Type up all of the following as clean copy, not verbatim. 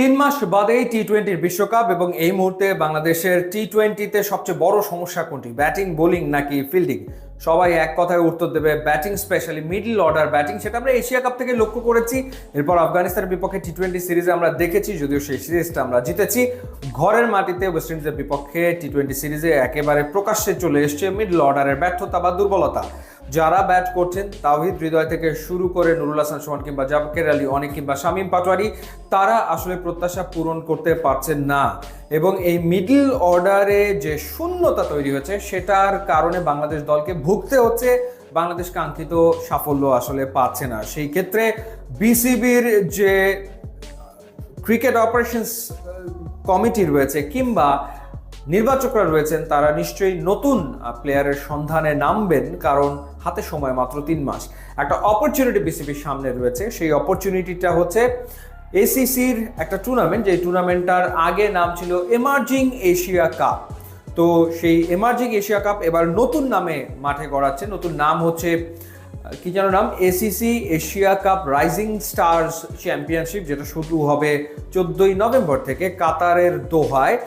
3 মাস বাদেই টি-20 বিশ্বকাপ এবং এই মুহূর্তে বাংলাদেশের টি-20তে সবচেয়ে বড় সমস্যা কোনটি, ব্যাটিং, বোলিং নাকি ফিল্ডিং? সবাই এক কথায় উত্তর দেবে batting, specially middle order batting. সেটা আমরা এশিয়া কাপ থেকে লক্ষ্য করেছি। এরপর আফগানিস্তানের বিপক্ষে টি-20 সিরিজে আমরা দেখেছি, যদিও সেই সিরিজটা আমরা জিতেছি। ঘরের মাটিতে ওয়েস্ট ইন্ডিজের বিপক্ষে টি-20 সিরিজে একেবারে প্রকাশ্যে চলে এসছে মিডল অর্ডারের ব্যর্থতা বা দুর্বলতা। যারা ব্যাট করছেন তাওহিদ হৃদয় থেকে শুরু করে নুরুল হাসান সোহান কিংবা জাকের আলী অনেক কিংবা শামীম পাটোয়ারি, তারা আসলে প্রত্যাশা পূরণ করতে পারছেন না। এবং এই মিডল অর্ডারে যে শূন্যতা তৈরি হয়েছে সেটার কারণে বাংলাদেশ দলকে ভুগতে হচ্ছে। বাংলাদেশ কাঙ্ক্ষিত সাফল্য আসলে পাচ্ছে না। সেই ক্ষেত্রে বিসিবির যে ক্রিকেট অপারেশনস কমিটি রয়েছে কিংবা নির্বাচকরা রয়েছেন, তারা নিশ্চয়ই নতুন প্লেয়ারের সন্ধানে নামবেন, কারণ হাতে সময় মাত্র 3 মাস। একটা অপরচুনিটি বিসিবির সামনে রয়েছে। সেই অপরচুনিটিটা হচ্ছে এসিসির একটা টুর্নামেন্ট, যে টুর্নামেন্টটার আগে নাম ছিল এমার্জিং এশিয়া কাপ। তো সেই এমার্জিং এশিয়া কাপ এবার নতুন নামে মাঠে গড়াচ্ছে। নতুন নাম হচ্ছে কি যেন নাম, ACC Asia Cup Rising Stars Championship, যেটা শুরু হবে 14ই নভেম্বর থেকে কাতারের দোহায়।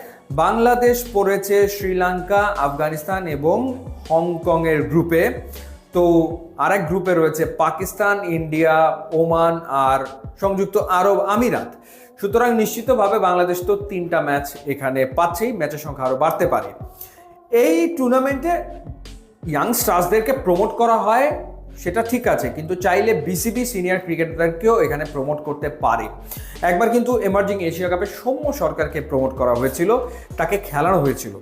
বাংলাদেশ পড়েছে শ্রীলঙ্কা, আফগানিস্তান এবং হংকংয়ের গ্রুপে। তো আরেক গ্রুপে রয়েছে পাকিস্তান, ইন্ডিয়া, ওমান আর সংযুক্ত আরব আমিরাত। সুতরাং নিশ্চিতভাবে বাংলাদেশ তো 3টা ম্যাচ এখানে পাচ্ছেই, ম্যাচের সংখ্যা আরও বাড়তে পারে। এই টুর্নামেন্টে ইয়াং স্টার্সদেরকে প্রমোট করা হয়, সেটা ঠিক আছে, কিন্তু চাইলে বিসিবি সিনিয়র ক্রিকেটারকেও এখানে প্রমোট করতে পারে। একবার কিন্তু এমার্জিং এশিয়া কাপে সৌম্য সরকারকে প্রমোট করা হয়েছিল, তাকে খেলানো হয়েছিল।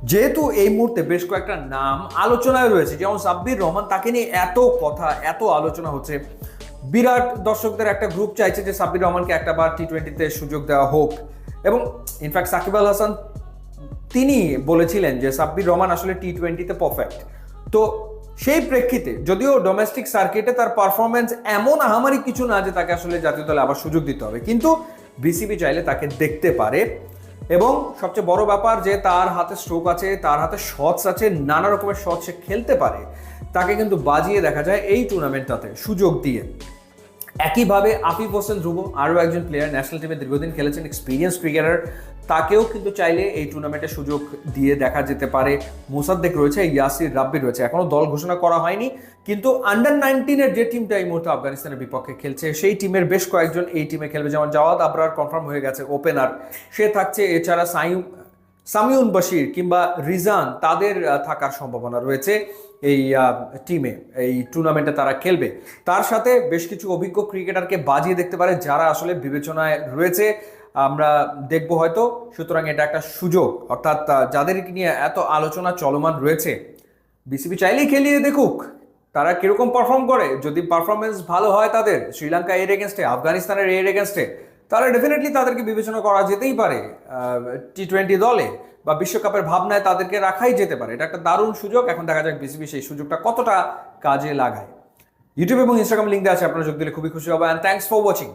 যেহেতু এই মুহূর্তে বেশ কয়েকটা নাম আলোচনায় রয়েছে, যেমন সাব্বির রহমান, তাকে নিয়ে এত কথা, এত আলোচনা হচ্ছে। বিরাট দর্শকদের একটা গ্রুপ চাইছে যে সাব্বির রহমানকে একটাবার টি-20তে সুযোগ দেওয়া হোক। এবং ইনফ্যাক্ট সাকিব আল হাসান তিনি বলেছিলেন যে সাব্বির রহমান আসলে টি-20তে পারফেক্ট। তো সেই প্রেক্ষিতে যদিও ডোমেস্টিক সার্কিটে তার পারফরমেন্স এমন আহামারি কিছু না যে তাকে আসলে জাতীয় দলে আবার সুযোগ দিতে হবে, কিন্তু বিসিবি চাইলে তাকে দেখতে পারে। এবং সবচেয়ে বড় ব্যাপার যে তার হাতে স্ট্রোক আছে, তার হাতে শটস আছে, নানা রকমের শট সে খেলতে পারে। তাকে কিন্তু বাজিয়ে দেখা যায় এই টুর্নামেন্টটাতে সুযোগ দিয়ে। একইভাবে আফিফ হোসেন ধ্রুব, আরও একজন প্লেয়ার, ন্যাশনাল টিমে দীর্ঘদিন খেলেছেন, এক্সপিরিয়েন্স ক্রিকেটার, তাকেও কিন্তু চাইলে এই টুর্নামেন্টে সুযোগ দিয়ে দেখা যেতে পারে। মোসাদ্দেক রয়েছে, ইয়াসির রাব্বি রয়েছে, এখনও দল ঘোষণা করা হয়নি, কিন্তু আন্ডার-19-এর যে টিমটা এই মুহূর্তে আফগানিস্তানের বিপক্ষে খেলছে সেই টিমের বেশ কয়েকজন এই টিমে খেলবে। যেমন জাওয়াদ আবরার কনফার্ম হয়ে গেছে ওপেনার, সে থাকছে। এছাড়া সামিউন বাশির কিংবা রিজান, তাদের থাকার সম্ভাবনা রয়েছে এই টিমে, এই টুর্নামেন্টে তারা খেলবে। তার সাথে বেশ কিছু অভিজ্ঞ ক্রিকেটারকে বাজিয়ে দেখতে পারে, যারা আসলে বিবেচনায় রয়েছে, আমরা দেখবো হয়তো। সুতরাং এটা একটা সুযোগ, অর্থাৎ যাদেরকে নিয়ে এত আলোচনা চলমান রয়েছে, বিসিবি চাইলেই খেলিয়ে দেখুক তারা কিরকম পারফর্ম করে। যদি পারফরমেন্স ভালো হয় তাদের, শ্রীলঙ্কা এর এগেনস্টে, আফগানিস্তানের এর এগেনস্টে, তাহলে ডেফিনেটলি তাদেরকে বিবেচনা করা যেতেই পারে টি-20 দলে, বা বিশ্বকাপের ভাবনায় তাদেরকে রাখাই যেতে পারে। এটা একটা দারুণ সুযোগ। এখন দেখা যাক বিসিবি সেই সুযোগটা কতটা কাজে লাগায়। ইউটিউব এবং ইনস্টাগ্রাম লিঙ্ক দেওয়া আছে, আপনারা যোগ দিলে খুবই খুশি হবে। And thanks for watching.